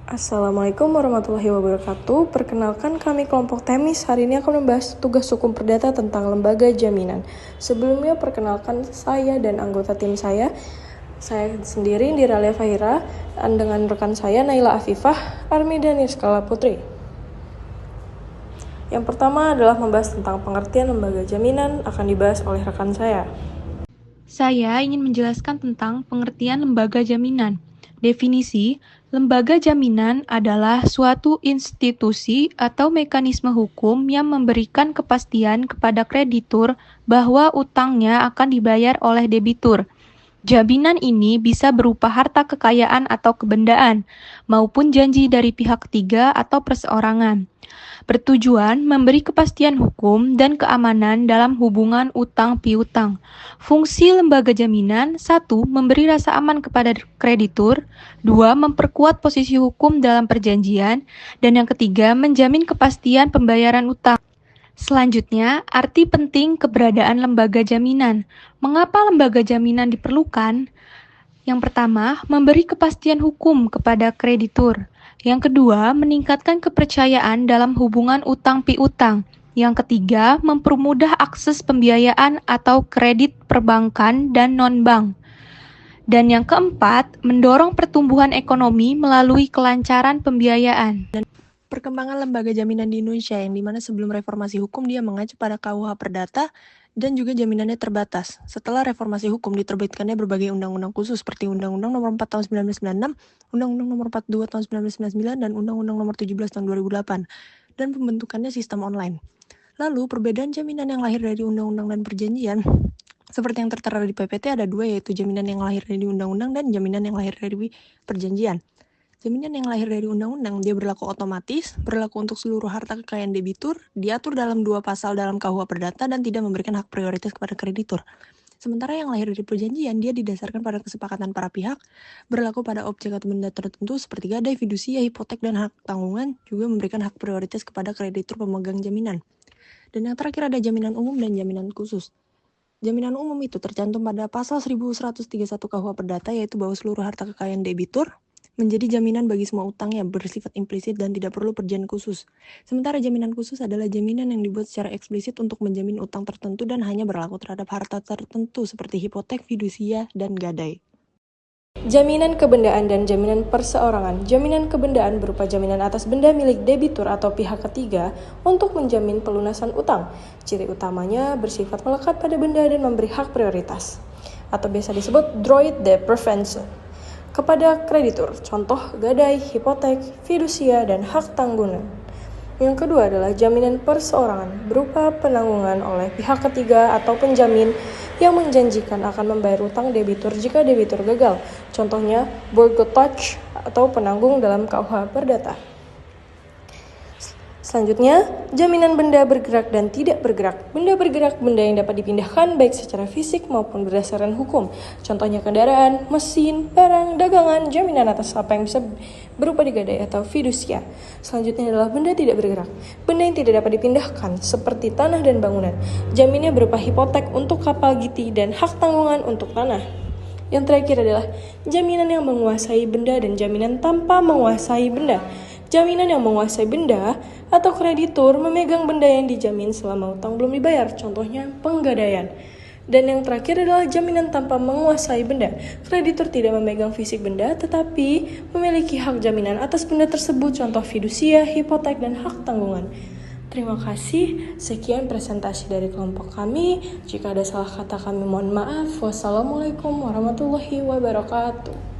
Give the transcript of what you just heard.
Assalamualaikum warahmatullahi wabarakatuh. Perkenalkan, kami kelompok Temis hari ini akan membahas tugas hukum perdata tentang lembaga jaminan. Sebelumnya perkenalkan saya dan anggota tim saya. Saya sendiri Indira Fahira dengan rekan saya Naila Afifah, Armida Nirskala Putri. Yang pertama adalah membahas tentang pengertian lembaga jaminan, akan dibahas oleh rekan saya. Saya ingin menjelaskan tentang pengertian lembaga jaminan. Definisi, lembaga jaminan adalah suatu institusi atau mekanisme hukum yang memberikan kepastian kepada kreditur bahwa utangnya akan dibayar oleh debitur. Jaminan ini bisa berupa harta kekayaan atau kebendaan, maupun janji dari pihak ketiga atau perseorangan. Bertujuan memberi kepastian hukum dan keamanan dalam hubungan utang piutang. Fungsi lembaga jaminan: 1. Memberi rasa aman kepada kreditur. 2. Memperkuat posisi hukum dalam perjanjian. Dan yang ketiga, menjamin kepastian pembayaran utang. Selanjutnya, arti penting keberadaan lembaga jaminan. Mengapa lembaga jaminan diperlukan? Yang pertama, memberi kepastian hukum kepada kreditur. Yang kedua, meningkatkan kepercayaan dalam hubungan utang piutang. Yang ketiga, mempermudah akses pembiayaan atau kredit perbankan dan non-bank. Dan yang keempat, mendorong pertumbuhan ekonomi melalui kelancaran pembiayaan. Perkembangan lembaga jaminan di Indonesia yang dimana sebelum reformasi hukum dia mengacu pada KUH Perdata dan juga jaminannya terbatas. Setelah reformasi hukum diterbitkannya berbagai undang-undang khusus seperti Undang-Undang Nomor 4 Tahun 1996, Undang-Undang Nomor 42 Tahun 1999, dan Undang-Undang Nomor 17 Tahun 2008, dan pembentukannya sistem online. Lalu perbedaan jaminan yang lahir dari undang-undang dan perjanjian seperti yang tertera di PPT ada dua, yaitu jaminan yang lahir dari undang-undang dan jaminan yang lahir dari perjanjian. Jaminan yang lahir dari undang-undang, dia berlaku otomatis, berlaku untuk seluruh harta kekayaan debitur, diatur dalam 2 pasal dalam KUH Perdata dan tidak memberikan hak prioritas kepada kreditur. Sementara yang lahir dari perjanjian, dia didasarkan pada kesepakatan para pihak, berlaku pada objek atau benda tertentu seperti gadai, fidusia, hipotek, dan hak tanggungan, juga memberikan hak prioritas kepada kreditur pemegang jaminan. Dan yang terakhir ada jaminan umum dan jaminan khusus. Jaminan umum itu tercantum pada pasal 1131 KUH Perdata, yaitu bahwa seluruh harta kekayaan debitur menjadi jaminan bagi semua utang yang bersifat implisit dan tidak perlu perjanjian khusus. Sementara jaminan khusus adalah jaminan yang dibuat secara eksplisit untuk menjamin utang tertentu dan hanya berlaku terhadap harta tertentu seperti hipotek, fidusia, dan gadai. Jaminan kebendaan dan jaminan perseorangan. Jaminan kebendaan berupa jaminan atas benda milik debitur atau pihak ketiga untuk menjamin pelunasan utang. Ciri utamanya bersifat melekat pada benda dan memberi hak prioritas, atau biasa disebut droit de préférence, kepada kreditur, contoh gadai, hipotek, fidusia, dan hak tanggungan. Yang kedua adalah jaminan perseorangan, berupa penanggungan oleh pihak ketiga atau penjamin yang menjanjikan akan membayar utang debitur jika debitur gagal, contohnya bourgeois atau penanggung dalam KUH Perdata. Selanjutnya, jaminan benda bergerak dan tidak bergerak. Benda bergerak, benda yang dapat dipindahkan baik secara fisik maupun berdasarkan hukum. Contohnya kendaraan, mesin, barang, dagangan, jaminan atas apa yang bisa berupa digadai atau fidusia. Selanjutnya adalah benda tidak bergerak. Benda yang tidak dapat dipindahkan seperti tanah dan bangunan. Jaminnya berupa hipotek untuk kapal giti dan hak tanggungan untuk tanah. Yang terakhir adalah jaminan yang menguasai benda dan jaminan tanpa menguasai benda. Jaminan yang menguasai benda atau kreditur memegang benda yang dijamin selama utang belum dibayar, contohnya penggadaian. Dan yang terakhir adalah jaminan tanpa menguasai benda. Kreditur tidak memegang fisik benda tetapi memiliki hak jaminan atas benda tersebut, contoh fidusia, hipotek, dan hak tanggungan. Terima kasih, sekian presentasi dari kelompok kami. Jika ada salah kata kami mohon maaf. Wassalamualaikum warahmatullahi wabarakatuh.